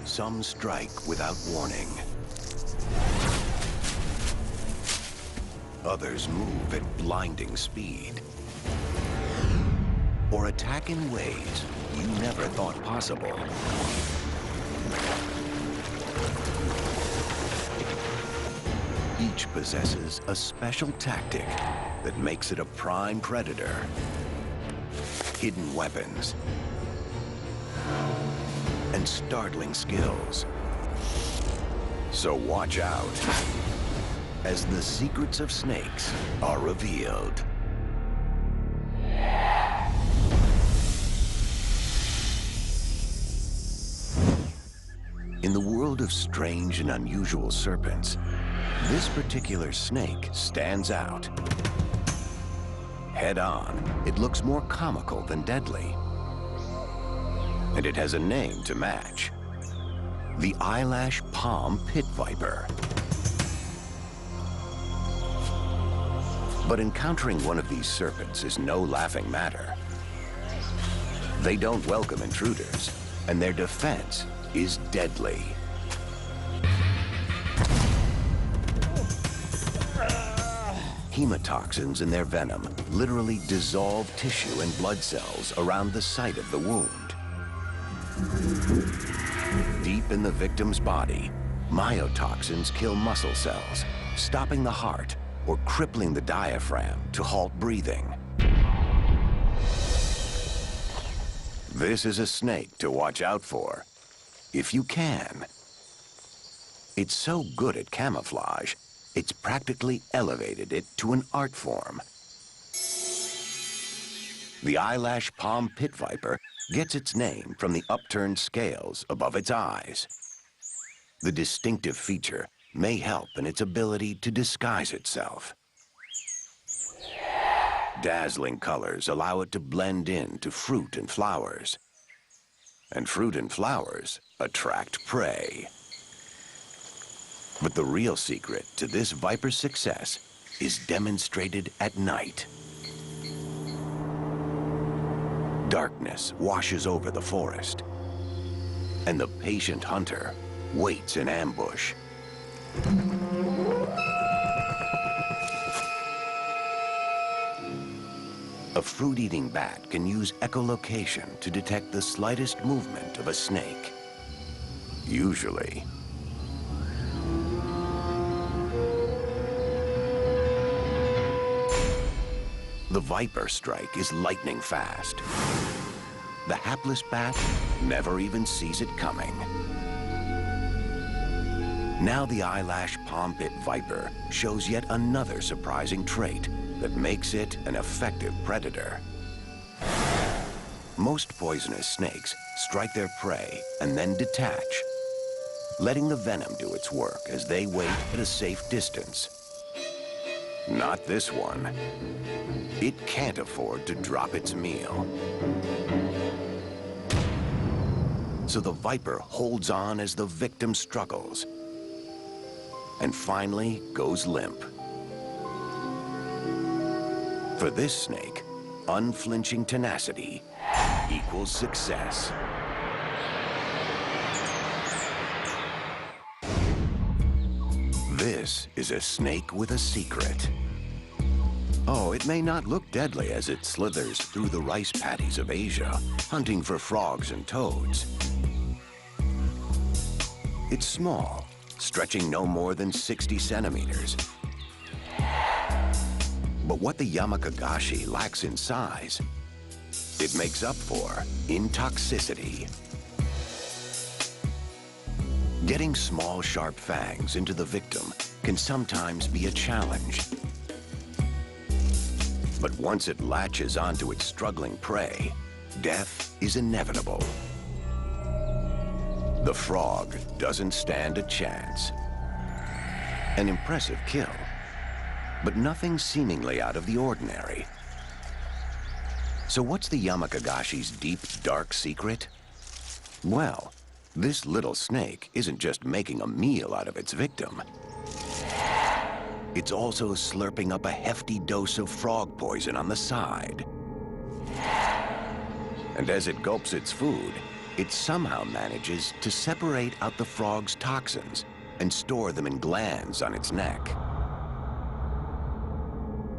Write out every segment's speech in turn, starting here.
Some strike without warning. Others move at blinding speed. Or attack in ways you never thought possible. Each possesses a special tactic that makes it a prime predator. Hidden weapons and startling skills. So watch out as the secrets of snakes are revealed. In the world of strange and unusual serpents, this particular snake stands out. Head on, it looks more comical than deadly. And it has a name to match: the eyelash palm pit viper. But encountering one of these serpents is no laughing matter. They don't welcome intruders, and their defense is deadly. Hemotoxins in their venom literally dissolve tissue and blood cells around the site of the wound. Deep in the victim's body, myotoxins kill muscle cells, stopping the heart or crippling the diaphragm to halt breathing. This is a snake to watch out for, if you can. It's so good at camouflage, it's practically elevated it to an art form. The eyelash palm pit viper gets its name from the upturned scales above its eyes. The distinctive feature may help in its ability to disguise itself. Dazzling colors allow it to blend in to fruit and flowers. And fruit and flowers attract prey. But the real secret to this viper's success is demonstrated at night. Darkness washes over the forest, and the patient hunter waits in ambush. A fruit-eating bat can use echolocation to detect the slightest movement of a snake. Usually, the viper strike is lightning fast. The hapless bat never even sees it coming. Now the eyelash palm pit viper shows yet another surprising trait that makes it an effective predator. Most poisonous snakes strike their prey and then detach, letting the venom do its work as they wait at a safe distance. Not this one. It can't afford to drop its meal. So the viper holds on as the victim struggles and finally goes limp. For this snake, unflinching tenacity equals success. This is a snake with a secret. Oh, it may not look deadly as it slithers through the rice paddies of Asia, hunting for frogs and toads. It's small, stretching no more than 60 centimeters. But what the Yamakagashi lacks in size, it makes up for in toxicity. Getting small, sharp fangs into the victim can sometimes be a challenge. But once it latches onto its struggling prey, death is inevitable. The frog doesn't stand a chance. An impressive kill, but nothing seemingly out of the ordinary. So what's the Yamakagashi's deep, dark secret? Well, this little snake isn't just making a meal out of its victim. It's also slurping up a hefty dose of frog poison on the side. And as it gulps its food, it somehow manages to separate out the frog's toxins and store them in glands on its neck.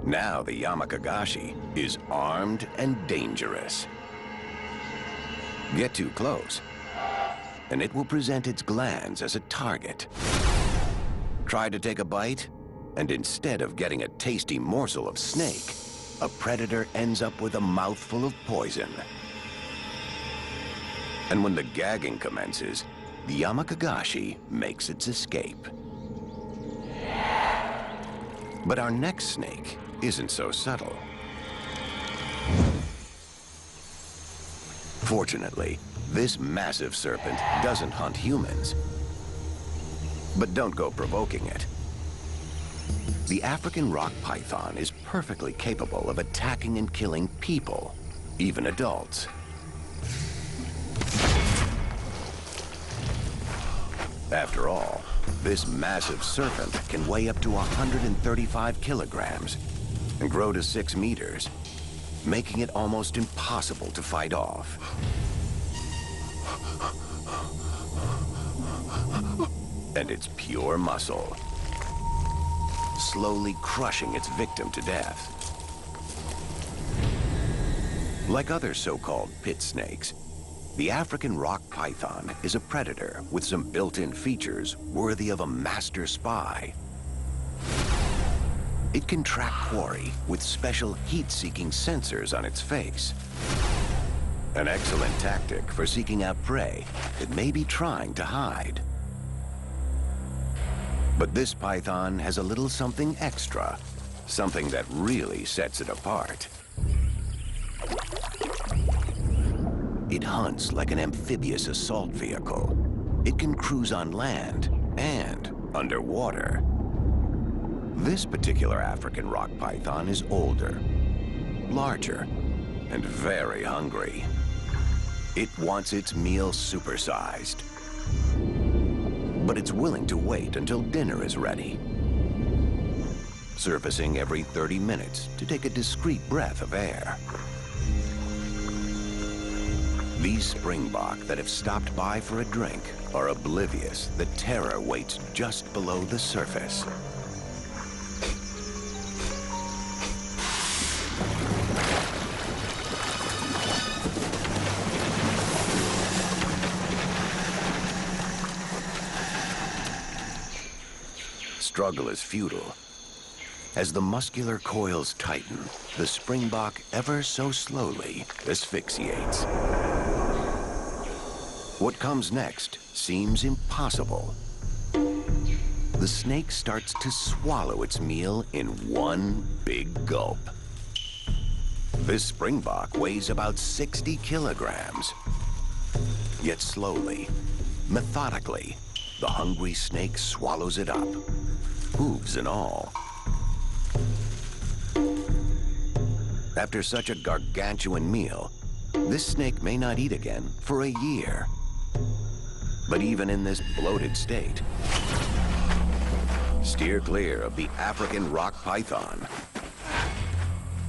Now the Yamakagashi is armed and dangerous. Get too close, and it will present its glands as a target. Try to take a bite, and instead of getting a tasty morsel of snake, a predator ends up with a mouthful of poison. And when the gagging commences, the Yamakagashi makes its escape. But our next snake isn't so subtle. Fortunately, this massive serpent doesn't hunt humans. But don't go provoking it. The African rock python is perfectly capable of attacking and killing people, even adults. After all, this massive serpent can weigh up to 135 kilograms and grow to 6 meters, making it almost impossible to fight off. And it's pure muscle, slowly crushing its victim to death. Like other so-called pit snakes, the African rock python is a predator with some built-in features worthy of a master spy. It can track quarry with special heat-seeking sensors on its face. An excellent tactic for seeking out prey that may be trying to hide. But this python has a little something extra, something that really sets it apart. It hunts like an amphibious assault vehicle. It can cruise on land and underwater. This particular African rock python is older, larger, and very hungry. It wants its meal supersized. But it's willing to wait until dinner is ready, surfacing every 30 minutes to take a discreet breath of air. These springbok that have stopped by for a drink are oblivious that terror waits just below the surface. Struggle is futile. As the muscular coils tighten, the springbok ever so slowly asphyxiates. What comes next seems impossible. The snake starts to swallow its meal in one big gulp. This springbok weighs about 60 kilograms. Yet slowly, methodically, the hungry snake swallows it up, hooves and all. After such a gargantuan meal, this snake may not eat again for a year. But even in this bloated state, steer clear of the African rock python.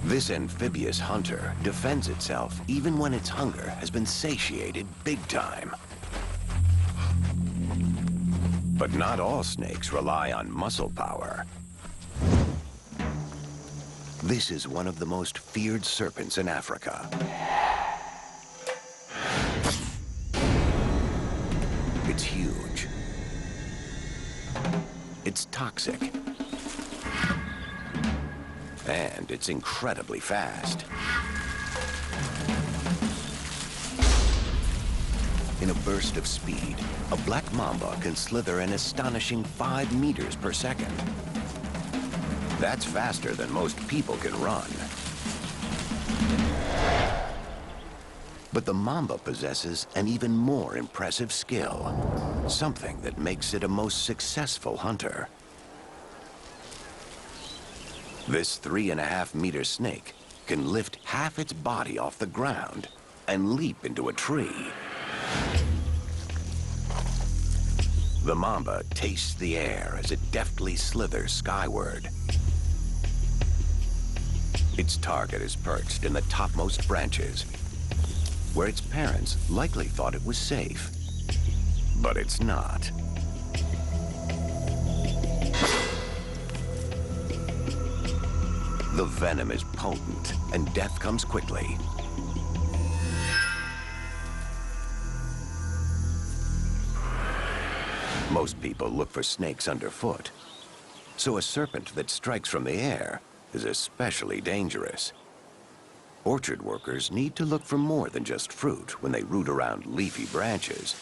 This amphibious hunter defends itself even when its hunger has been satiated big time. But not all snakes rely on muscle power. This is one of the most feared serpents in Africa. It's huge. It's toxic. And it's incredibly fast. In a burst of speed, a black mamba can slither an astonishing 5 meters per second. That's faster than most people can run. But the mamba possesses an even more impressive skill, something that makes it a most successful hunter. This 3.5-meter snake can lift half its body off the ground and leap into a tree. The mamba tastes the air as it deftly slithers skyward. Its target is perched in the topmost branches, where its parents likely thought it was safe. But it's not. The venom is potent, and death comes quickly. Most people look for snakes underfoot, so a serpent that strikes from the air is especially dangerous. Orchard workers need to look for more than just fruit when they root around leafy branches.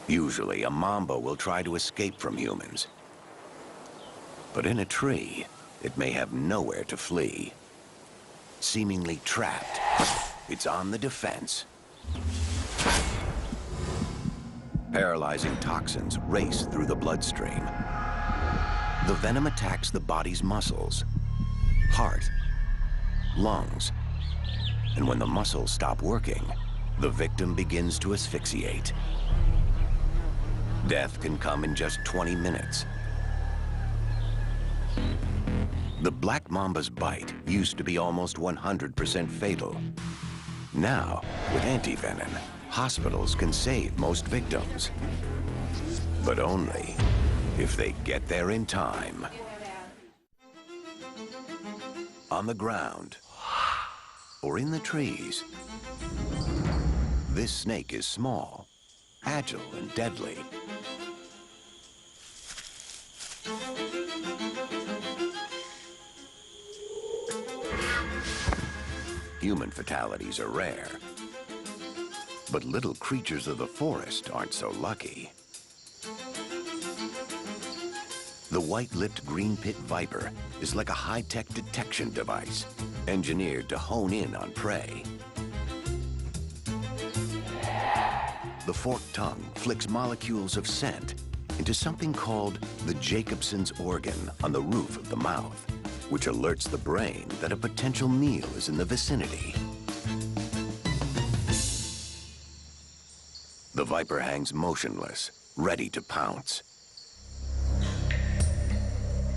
Usually, a mamba will try to escape from humans. But in a tree, it may have nowhere to flee. Seemingly trapped, it's on the defense. Paralyzing toxins race through the bloodstream. The venom attacks the body's muscles, heart, lungs, and when the muscles stop working, the victim begins to asphyxiate. Death can come in just 20 minutes. The black mamba's bite used to be almost 100% fatal. Now, with antivenom, hospitals can save most victims. But only if they get there in time. On the ground, or in the trees, this snake is small, agile, and deadly. Human fatalities are rare, but little creatures of the forest aren't so lucky. The white-lipped green pit viper is like a high-tech detection device, engineered to hone in on prey. The forked tongue flicks molecules of scent into something called the Jacobson's organ on the roof of the mouth, which alerts the brain that a potential meal is in the vicinity. The viper hangs motionless, ready to pounce.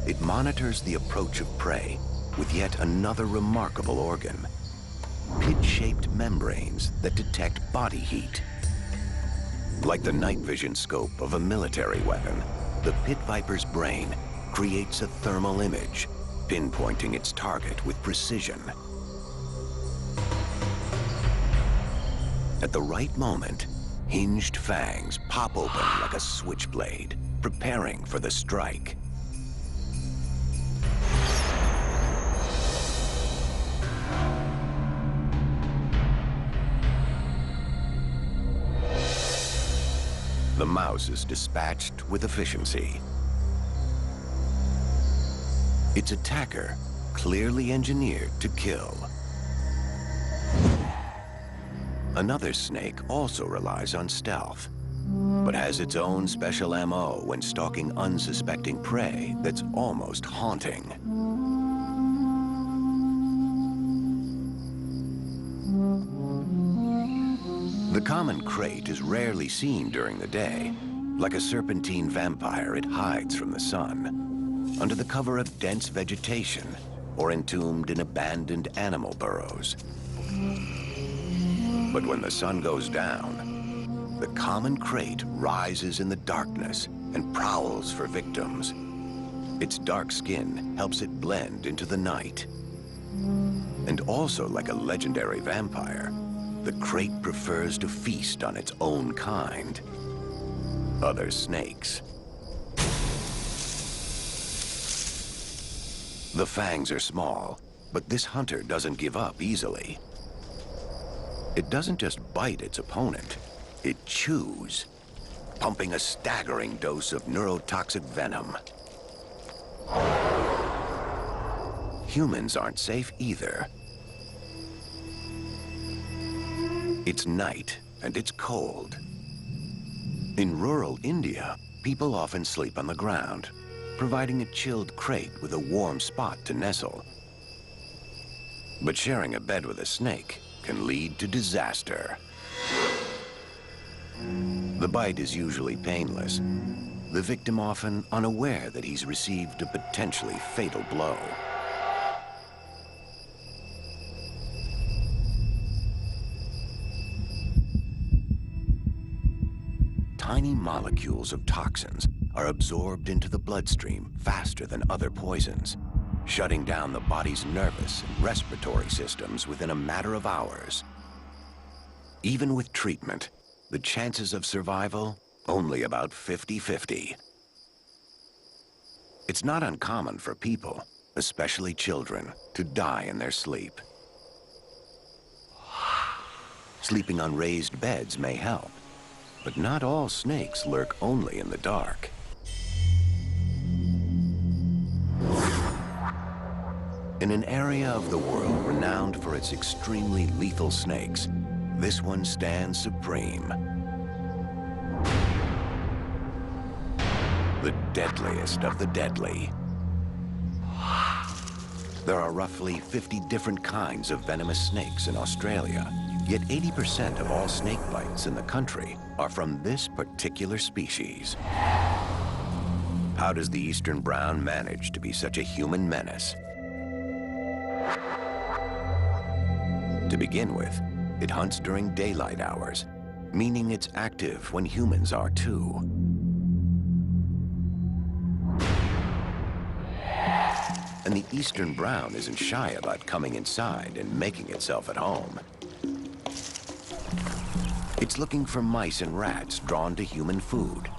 It monitors the approach of prey with yet another remarkable organ: pit-shaped membranes that detect body heat. Like the night vision scope of a military weapon, the pit viper's brain creates a thermal image, pinpointing its target with precision. At the right moment, hinged fangs pop open like a switchblade, preparing for the strike. The mouse is dispatched with efficiency. Its attacker clearly engineered to kill. Another snake also relies on stealth, but has its own special MO when stalking unsuspecting prey that's almost haunting. The common crate is rarely seen during the day. Like a serpentine vampire, it hides from the sun, under the cover of dense vegetation, or entombed in abandoned animal burrows. But when the sun goes down, the common crate rises in the darkness and prowls for victims. Its dark skin helps it blend into the night. And also like a legendary vampire, the crate prefers to feast on its own kind, other snakes. The fangs are small, but this hunter doesn't give up easily. It doesn't just bite its opponent, it chews, pumping a staggering dose of neurotoxic venom. Humans aren't safe either. It's night, and it's cold. In rural India, people often sleep on the ground, providing a chilled crate with a warm spot to nestle. But sharing a bed with a snake can lead to disaster. The bite is usually painless, the victim often unaware that he's received a potentially fatal blow. tiny molecules of toxins are absorbed into the bloodstream faster than other poisons, shutting down the body's nervous and respiratory systems within a matter of hours. Even with treatment, the chances of survival only about 50-50. It's not uncommon for people, especially children, to die in their sleep. Sleeping on raised beds may help, but not all snakes lurk only in the dark. In an area of the world renowned for its extremely lethal snakes, this one stands supreme. The deadliest of the deadly. There are roughly 50 different kinds of venomous snakes in Australia, yet 80% of all snake bites in the country are from this particular species. How does the eastern brown manage to be such a human menace? To begin with, it hunts during daylight hours, meaning it's active when humans are too. And the eastern brown isn't shy about coming inside and making itself at home. It's looking for mice and rats drawn to human food.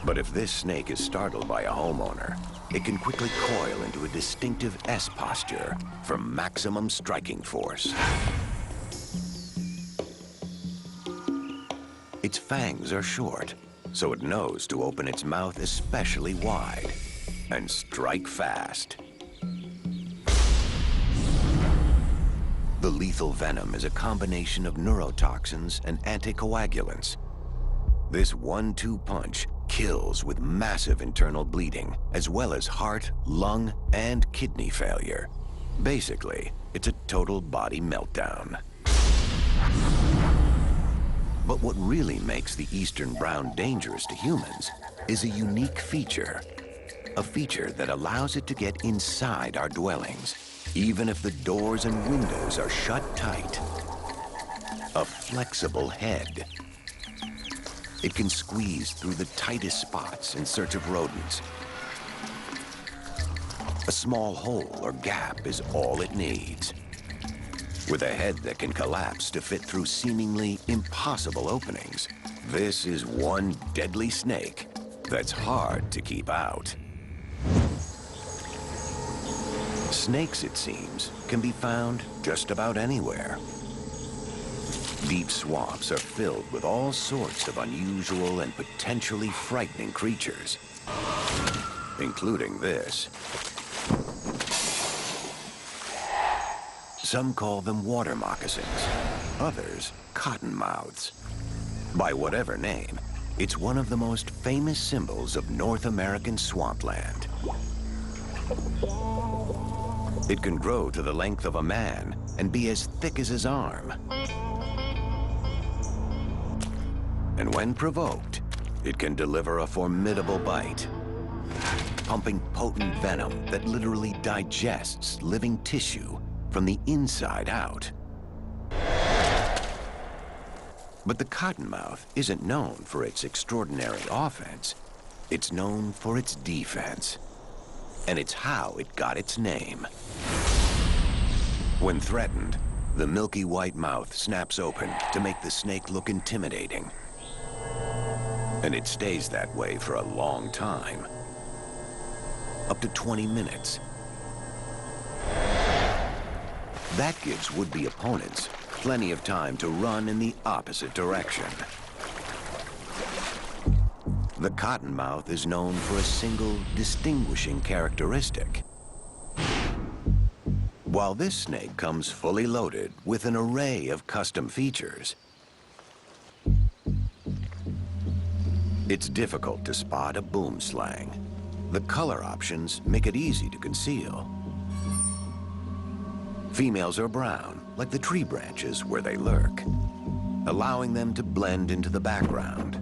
But if this snake is startled by a homeowner, it can quickly coil into a distinctive S posture for maximum striking force. Its fangs are short, so it knows to open its mouth especially wide and strike fast. The lethal venom is a combination of neurotoxins and anticoagulants. This 1-2 punch kills with massive internal bleeding, as well as heart, lung, and kidney failure. Basically, it's a total body meltdown. But what really makes the eastern brown dangerous to humans is a unique feature. A feature that allows it to get inside our dwellings, even if the doors and windows are shut tight. A flexible head. It can squeeze through the tightest spots in search of rodents. A small hole or gap is all it needs. With a head that can collapse to fit through seemingly impossible openings, this is one deadly snake that's hard to keep out. Snakes, it seems, can be found just about anywhere. Deep swamps are filled with all sorts of unusual and potentially frightening creatures, including this. Some call them water moccasins, others cottonmouths. By whatever name, it's one of the most famous symbols of North American swampland. It can grow to the length of a man and be as thick as his arm. And when provoked, it can deliver a formidable bite, pumping potent venom that literally digests living tissue from the inside out. But the cottonmouth isn't known for its extraordinary offense. It's known for its defense. And it's how it got its name. When threatened, the milky white mouth snaps open to make the snake look intimidating. And it stays that way for a long time, up to 20 minutes. That gives would-be opponents plenty of time to run in the opposite direction. The cottonmouth is known for a single distinguishing characteristic. While this snake comes fully loaded with an array of custom features, it's difficult to spot a boomslang. The color options make it easy to conceal. Females are brown, like the tree branches where they lurk, allowing them to blend into the background.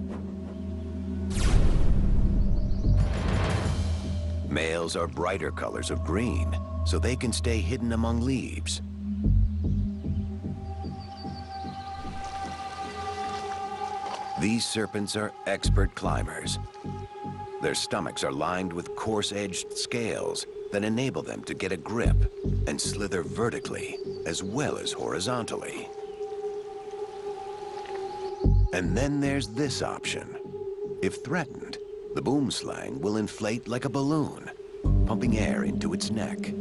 Males are brighter colors of green, so they can stay hidden among leaves. These serpents are expert climbers. Their stomachs are lined with coarse-edged scales that enable them to get a grip and slither vertically as well as horizontally. And then there's this option. If threatened, the boomslang will inflate like a balloon, pumping air into its neck.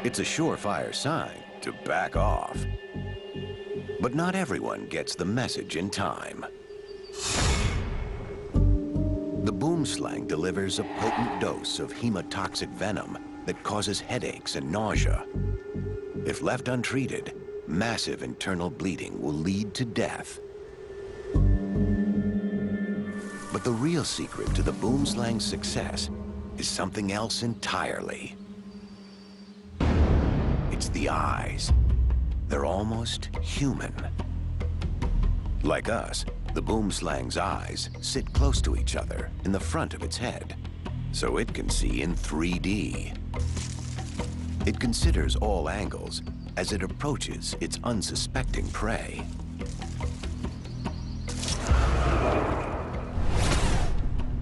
It's a surefire sign to back off. But not everyone gets the message in time. The boomslang delivers a potent dose of hemotoxic venom that causes headaches and nausea. If left untreated, massive internal bleeding will lead to death. But the real secret to the boomslang's success is something else entirely. It's the eyes. They're almost human. Like us, the boomslang's eyes sit close to each other in the front of its head, so it can see in 3D. It considers all angles as it approaches its unsuspecting prey.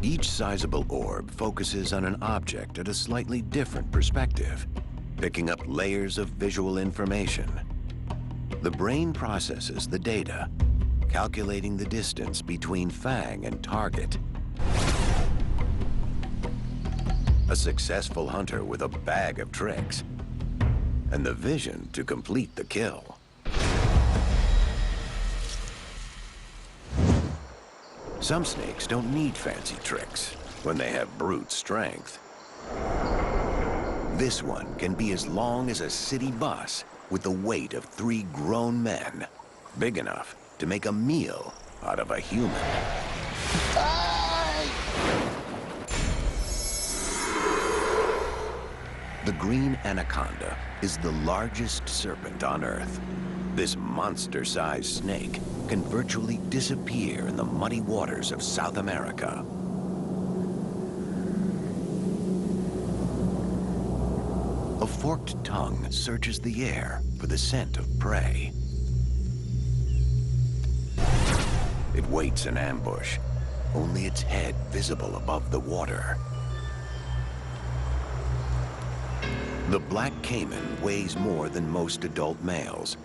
Each sizable orb focuses on an object at a slightly different perspective, picking up layers of visual information. The brain processes the data, calculating the distance between fang and target. A successful hunter with a bag of tricks, and the vision to complete the kill. Some snakes don't need fancy tricks when they have brute strength. This one can be as long as a city bus with the weight of 3 grown men, big enough to make a meal out of a human. The green anaconda is the largest serpent on Earth. This monster-sized snake can virtually disappear in the muddy waters of South America. A forked tongue searches the air for the scent of prey. It waits in ambush, only its head visible above the water. The black caiman weighs more than most adult males,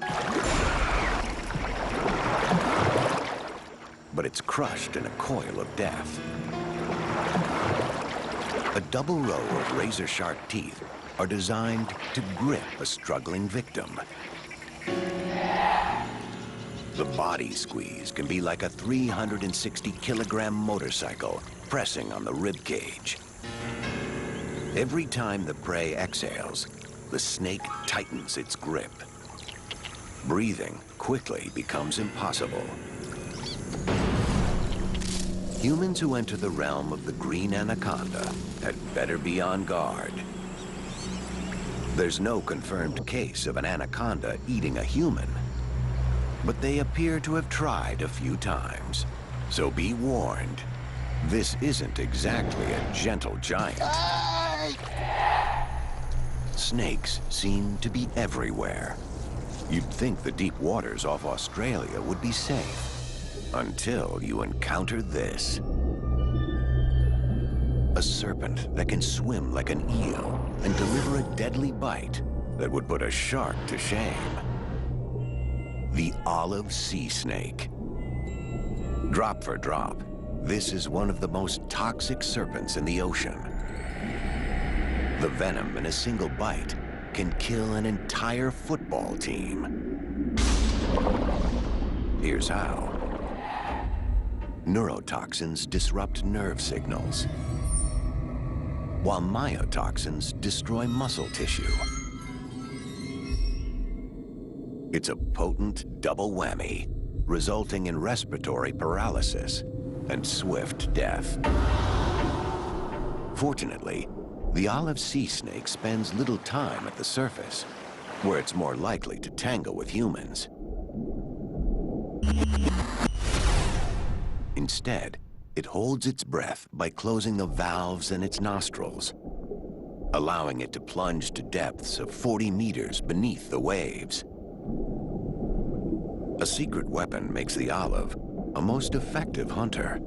but it's crushed in a coil of death. A double row of razor-sharp teeth are designed to grip a struggling victim. The body squeeze can be like a 360-kilogram motorcycle pressing on the rib cage. Every time the prey exhales, the snake tightens its grip. Breathing quickly becomes impossible. Humans who enter the realm of the green anaconda had better be on guard. There's no confirmed case of an anaconda eating a human, but they appear to have tried a few times. So be warned, this isn't exactly a gentle giant. Snakes seem to be everywhere. You'd think the deep waters off Australia would be safe, until you encounter this. A serpent that can swim like an eel and deliver a deadly bite that would put a shark to shame. The olive sea snake. Drop for drop, this is one of the most toxic serpents in the ocean. The venom in a single bite can kill an entire football team. Here's how. Neurotoxins disrupt nerve signals, while myotoxins destroy muscle tissue. It's a potent double whammy, resulting in respiratory paralysis and swift death. Fortunately, the olive sea snake spends little time at the surface, where it's more likely to tangle with humans. Instead, it holds its breath by closing the valves in its nostrils, allowing it to plunge to depths of 40 meters beneath the waves. A secret weapon makes the olive a most effective hunter.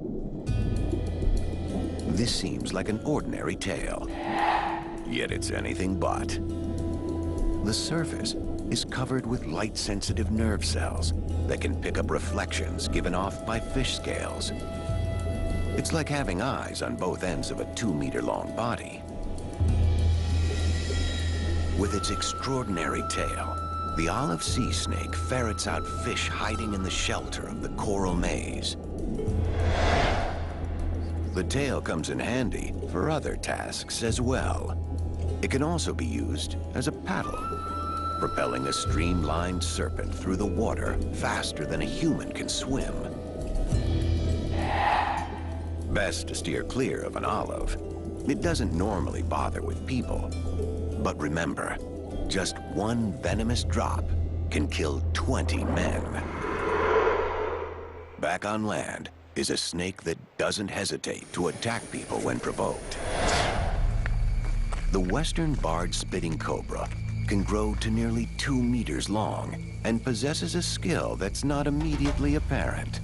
This seems like an ordinary tail, yet it's anything but. The surface is covered with light-sensitive nerve cells that can pick up reflections given off by fish scales. It's like having eyes on both ends of a 2-meter-long body. With its extraordinary tail, the olive sea snake ferrets out fish hiding in the shelter of the coral maze. The tail comes in handy for other tasks as well. It can also be used as a paddle, propelling a streamlined serpent through the water faster than a human can swim. Best to steer clear of an olive. It doesn't normally bother with people. But remember, just one venomous drop can kill 20 men. Back on land is a snake that doesn't hesitate to attack people when provoked. The western barred spitting cobra can grow to nearly 2 meters long and possesses a skill that's not immediately apparent.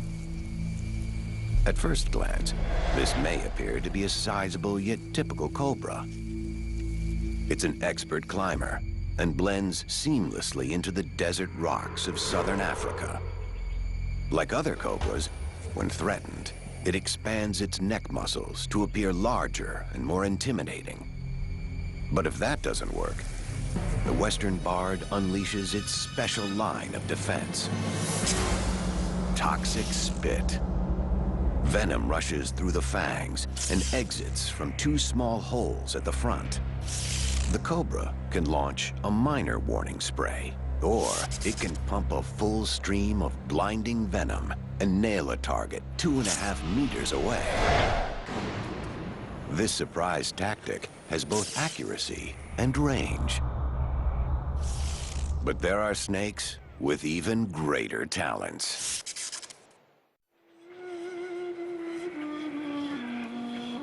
At first glance, this may appear to be a sizable yet typical cobra. It's an expert climber and blends seamlessly into the desert rocks of southern Africa. Like other cobras, when threatened, it expands its neck muscles to appear larger and more intimidating. But if that doesn't work, the western barred unleashes its special line of defense. Toxic spit. Venom rushes through the fangs and exits from 2 small holes at the front. The cobra can launch a minor warning spray, or it can pump a full stream of blinding venom and nail a target 2.5 meters away. This surprise tactic has both accuracy and range. But there are snakes with even greater talents.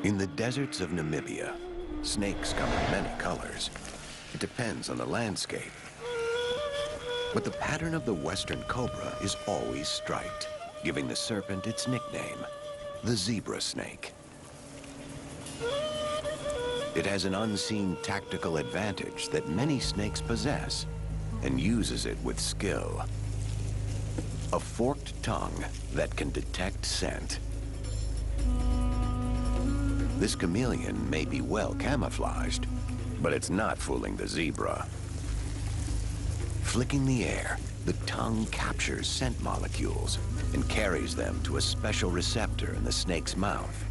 In the deserts of Namibia, snakes come in many colors. It depends on the landscape. But the pattern of the western cobra is always striped, giving the serpent its nickname, the zebra snake. It has an unseen tactical advantage that many snakes possess and uses it with skill. A forked tongue that can detect scent. This chameleon may be well camouflaged, but it's not fooling the zebra. Flicking the air, the tongue captures scent molecules and carries them to a special receptor in the snake's mouth.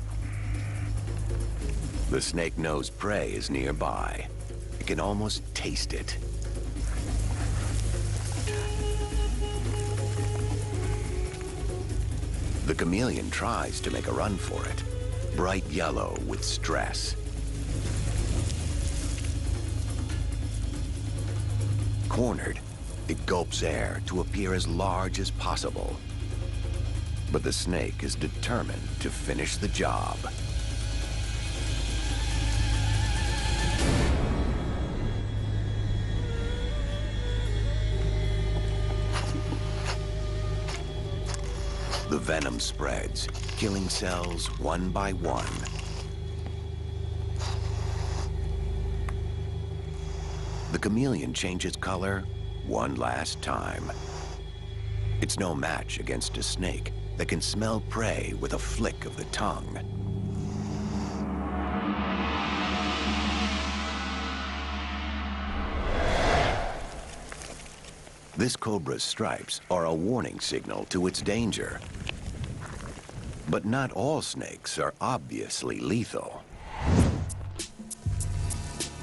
The snake knows prey is nearby. It can almost taste it. The chameleon tries to make a run for it, bright yellow with stress. Cornered, it gulps air to appear as large as possible. But the snake is determined to finish the job. The venom spreads, killing cells one by one. The chameleon changes color one last time. It's no match against a snake that can smell prey with a flick of the tongue. This cobra's stripes are a warning signal to its danger. But not all snakes are obviously lethal.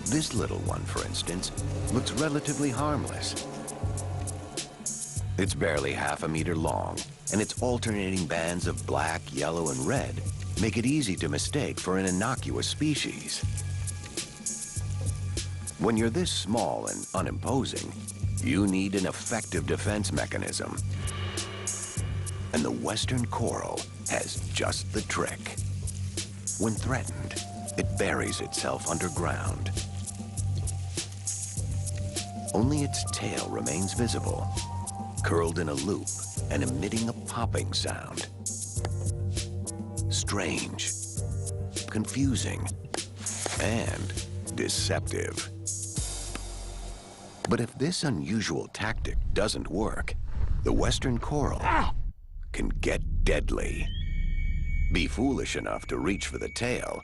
This little one, for instance, looks relatively harmless. It's barely half a meter long, and its alternating bands of black, yellow, and red make it easy to mistake for an innocuous species. When you're this small and unimposing, you need an effective defense mechanism. And the western coral has just the trick. When threatened, it buries itself underground. Only its tail remains visible, curled in a loop and emitting a popping sound. Strange, confusing, and deceptive. But if this unusual tactic doesn't work, the western coral can get deadly. Be foolish enough to reach for the tail,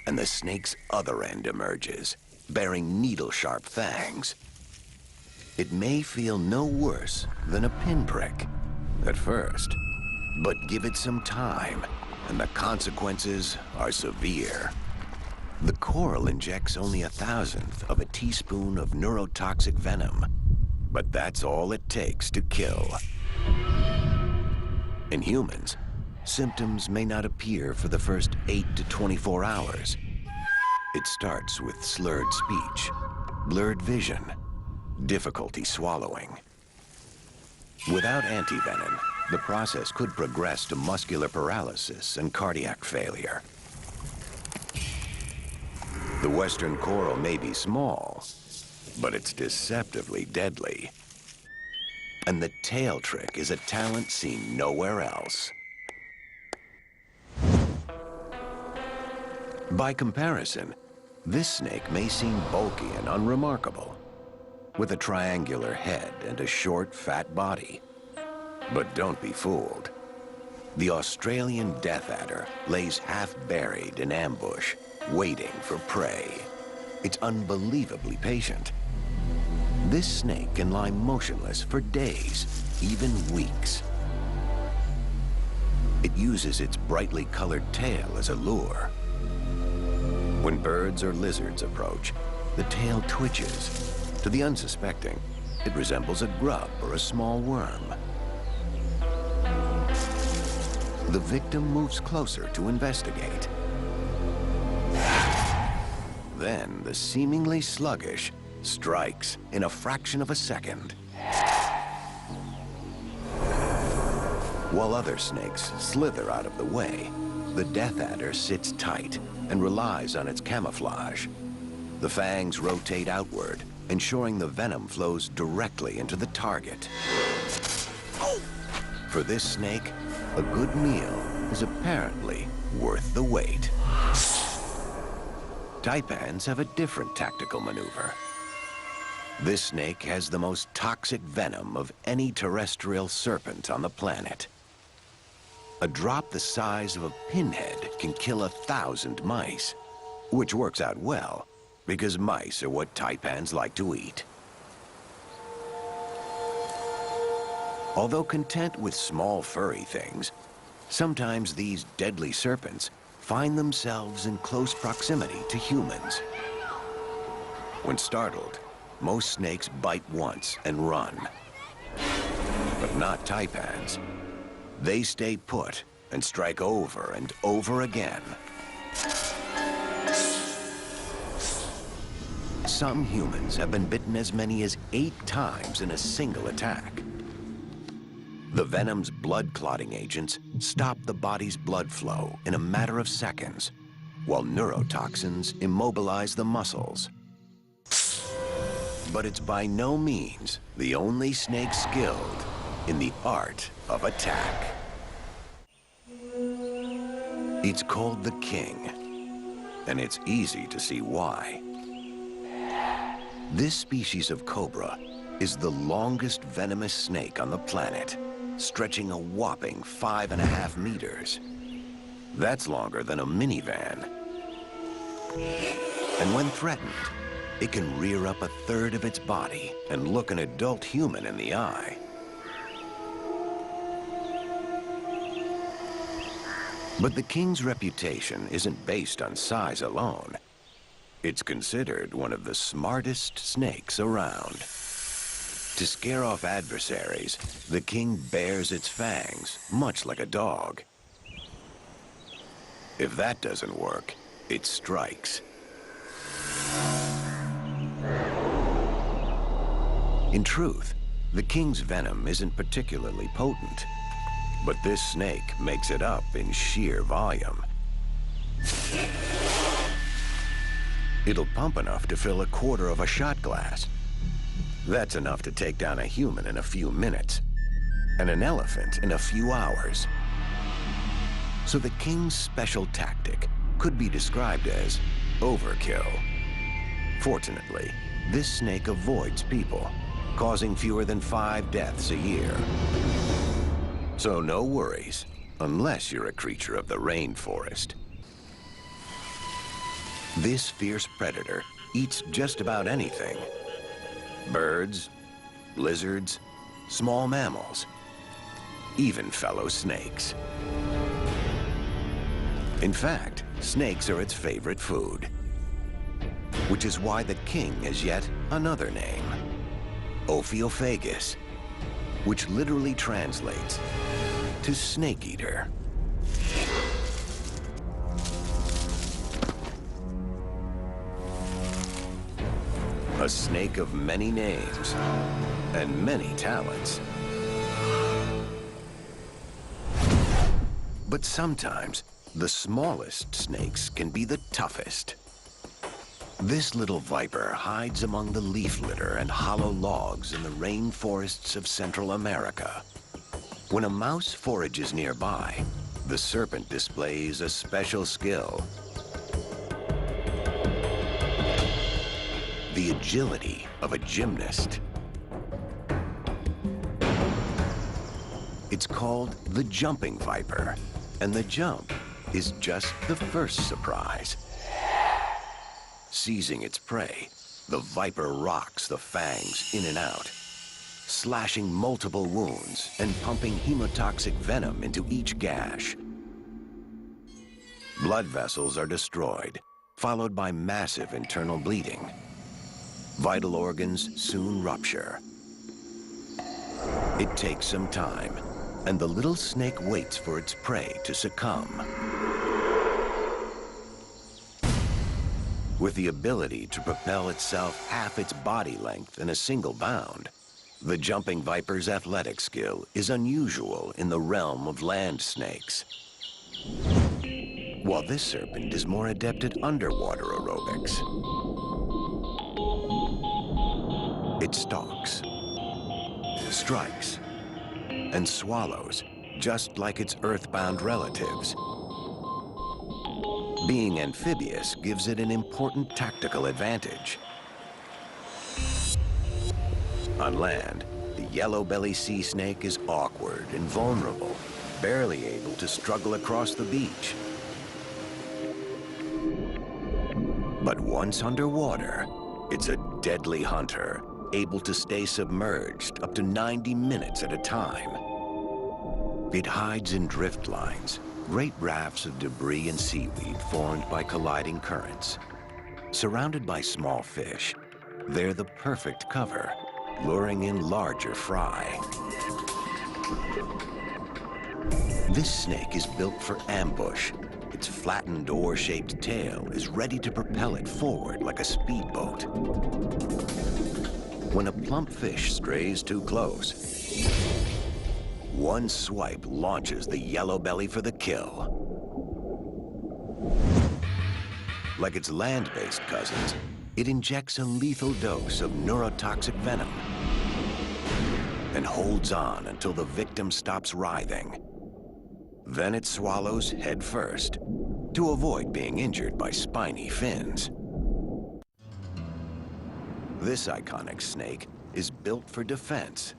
and the snake's other end emerges, bearing needle-sharp fangs. It may feel no worse than a pinprick at first, but give it some time, and the consequences are severe. The coral injects only 1/1000th of a teaspoon of neurotoxic venom, but that's all it takes to kill. In humans, symptoms may not appear for the first 8 to 24 hours. It starts with slurred speech, blurred vision, difficulty swallowing. Without antivenom, the process could progress to muscular paralysis and cardiac failure. The western coral may be small, but it's deceptively deadly. And the tail trick is a talent seen nowhere else. By comparison, this snake may seem bulky and unremarkable, with a triangular head and a short, fat body. But don't be fooled. The Australian death adder lays half buried in ambush, waiting for prey. It's unbelievably patient. This snake can lie motionless for days, even weeks. It uses its brightly colored tail as a lure. When birds or lizards approach, the tail twitches. To the unsuspecting, it resembles a grub or a small worm. The victim moves closer to investigate. Then the seemingly sluggish strikes in a fraction of a second. While other snakes slither out of the way, the death adder sits tight and relies on its camouflage. The fangs rotate outward, ensuring the venom flows directly into the target. For this snake, a good meal is apparently worth the wait. Taipans have a different tactical maneuver. This snake has the most toxic venom of any terrestrial serpent on the planet. A drop the size of a pinhead can kill 1,000 mice, which works out well, because mice are what taipans like to eat. Although content with small furry things, sometimes these deadly serpents find themselves in close proximity to humans. When startled, most snakes bite once and run. But not taipans. They stay put and strike over and over again. Some humans have been bitten as many as 8 times in a single attack. The venom's blood-clotting agents stop the body's blood flow in a matter of seconds, while neurotoxins immobilize the muscles. But it's by no means the only snake skilled in the art of attack. It's called the king, and it's easy to see why. This species of cobra is the longest venomous snake on the planet, stretching a whopping 5.5 meters. That's longer than a minivan. And when threatened, it can rear up 1/3 of its body and look an adult human in the eye. But the king's reputation isn't based on size alone. It's considered one of the smartest snakes around. To scare off adversaries, the king bares its fangs, much like a dog. If that doesn't work, it strikes. In truth, the king's venom isn't particularly potent, but this snake makes it up in sheer volume. It'll pump enough to fill 1/4 of a shot glass. That's enough to take down a human in a few minutes. and an elephant in a few hours. So the king's special tactic could be described as overkill. Fortunately, this snake avoids people, causing fewer than 5 deaths a year. So no worries, unless you're a creature of the rainforest. This fierce predator eats just about anything. Birds, lizards, small mammals, even fellow snakes. In fact, snakes are its favorite food, which is why the king has yet another name, Ophiophagus, which literally translates to snake eater. A snake of many names and many talents. But sometimes, the smallest snakes can be the toughest. This little viper hides among the leaf litter and hollow logs in the rainforests of Central America. When a mouse forages nearby, the serpent displays a special skill. The agility of a gymnast. It's called the jumping viper, and the jump is just the first surprise. Seizing its prey, the viper rocks the fangs in and out, slashing multiple wounds and pumping hemotoxic venom into each gash. Blood vessels are destroyed, followed by massive internal bleeding. Vital organs soon rupture. It takes some time, and the little snake waits for its prey to succumb. With the ability to propel itself half its body length in a single bound, the jumping viper's athletic skill is unusual in the realm of land snakes. While this serpent is more adept at underwater aerobics. It stalks, strikes, and swallows, just like its earthbound relatives. Being amphibious gives it an important tactical advantage. On land, the yellow-belly sea snake is awkward and vulnerable, barely able to struggle across the beach. But once underwater, it's a deadly hunter, able to stay submerged up to 90 minutes at a time. It hides in drift lines, great rafts of debris and seaweed formed by colliding currents. Surrounded by small fish, they're the perfect cover, luring in larger fry. This snake is built for ambush. Its flattened oar-shaped tail is ready to propel it forward like a speedboat. When a plump fish strays too close, one swipe launches the yellow belly for the kill. Like its land-based cousins, it injects a lethal dose of neurotoxic venom and holds on until the victim stops writhing. Then it swallows head first to avoid being injured by spiny fins. This iconic snake is built for defense.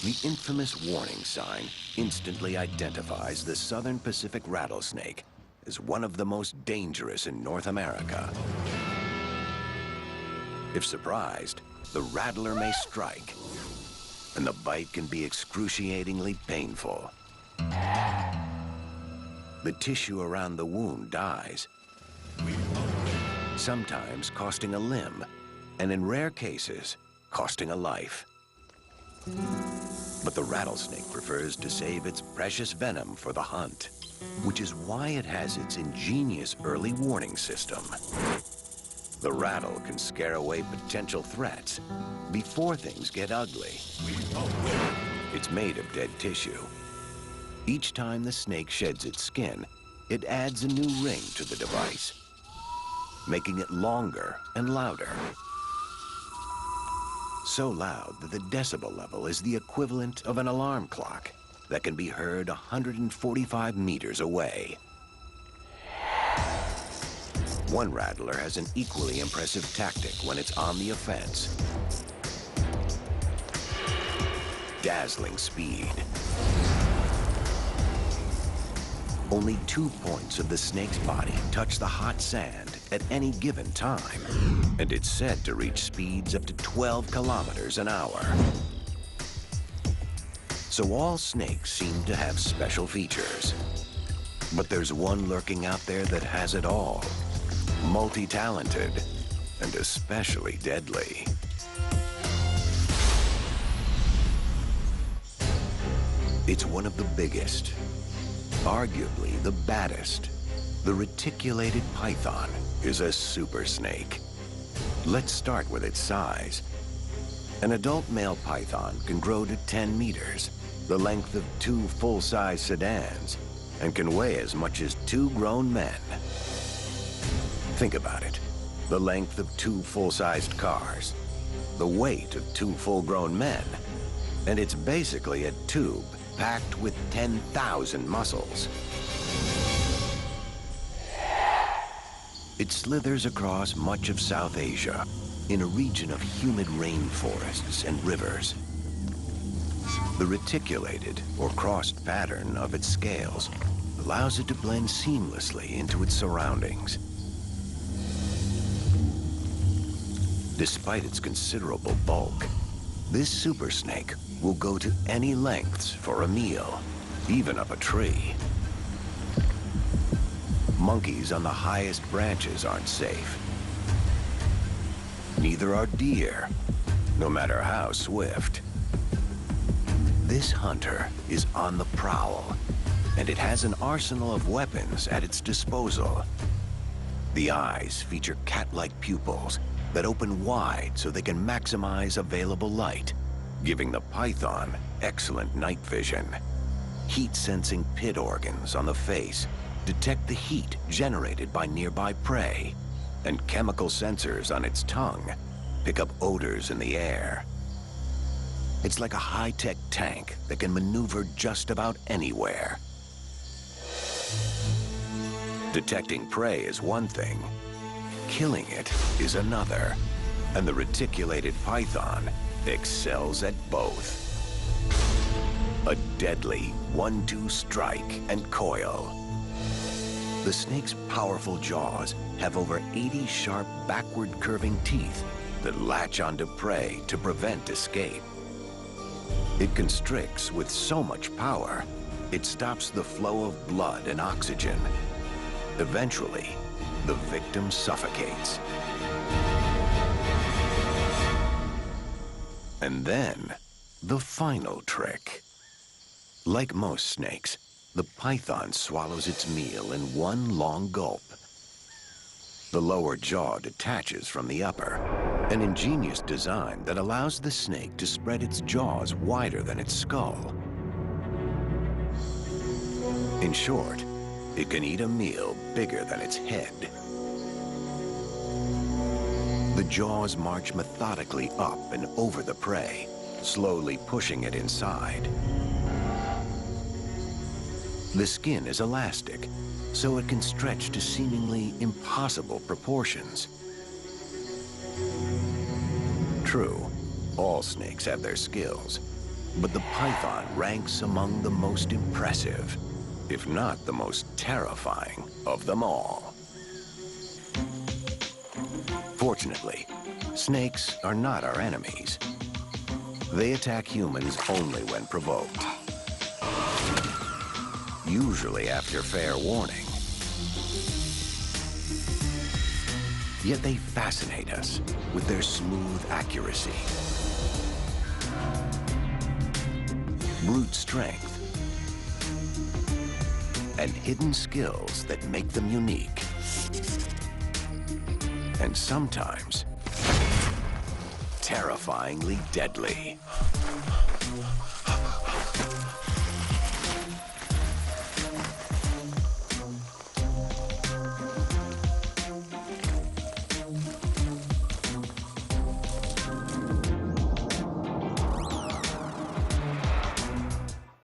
The infamous warning sign instantly identifies the southern Pacific rattlesnake as one of the most dangerous in North America. If surprised, the rattler may strike, and the bite can be excruciatingly painful. The tissue around the wound dies, sometimes costing a limb, and in rare cases, costing a life. But the rattlesnake prefers to save its precious venom for the hunt, which is why it has its ingenious early warning system. The rattle can scare away potential threats before things get ugly. It's made of dead tissue. Each time the snake sheds its skin, it adds a new ring to the device, making it longer and louder. so loud that the decibel level is the equivalent of an alarm clock that can be heard 145 meters away. One rattler has an equally impressive tactic when it's on the offense. Dazzling speed. Only 2 points of the snake's body touch the hot sand at any given time, and it's said to reach speeds up to 12 kilometers an hour. So all snakes seem to have special features. But there's one lurking out there that has it all. Multi-talented, and especially deadly. It's one of the biggest, arguably the baddest. The reticulated python is a super snake. Let's start with its size. An adult male python can grow to 10 meters, the length of 2 full-size sedans, and can weigh as much as 2 grown men. Think about it. The length of 2 full-sized cars, the weight of 2 full-grown men, and it's basically a tube packed with 10,000 muscles. It slithers across much of South Asia in a region of humid rainforests and rivers. The reticulated or crossed pattern of its scales allows it to blend seamlessly into its surroundings. Despite its considerable bulk, this super snake will go to any lengths for a meal, even up a tree. Monkeys on the highest branches aren't safe. Neither are deer, no matter how swift. This hunter is on the prowl, and it has an arsenal of weapons at its disposal. The eyes feature cat-like pupils that open wide so they can maximize available light, giving the python excellent night vision. Heat-sensing pit organs on the face detect the heat generated by nearby prey, and chemical sensors on its tongue pick up odors in the air. It's like a high-tech tank that can maneuver just about anywhere. Detecting prey is one thing, killing it is another, and the reticulated python excels at both. A deadly 1-2 strike and coil. The snake's powerful jaws have over 80 sharp backward curving teeth that latch onto prey to prevent escape. It constricts with so much power, it stops the flow of blood and oxygen. Eventually, the victim suffocates. And then, the final trick. Like most snakes, the python swallows its meal in one long gulp. The lower jaw detaches from the upper, an ingenious design that allows the snake to spread its jaws wider than its skull. In short, it can eat a meal bigger than its head. The jaws march methodically up and over the prey, slowly pushing it inside. The skin is elastic, so it can stretch to seemingly impossible proportions. True, all snakes have their skills, but the python ranks among the most impressive, if not the most terrifying of them all. Fortunately, snakes are not our enemies. They attack humans only when provoked, usually after fair warning. Yet they fascinate us with their smooth accuracy, brute strength, and hidden skills that make them unique. And sometimes, terrifyingly deadly.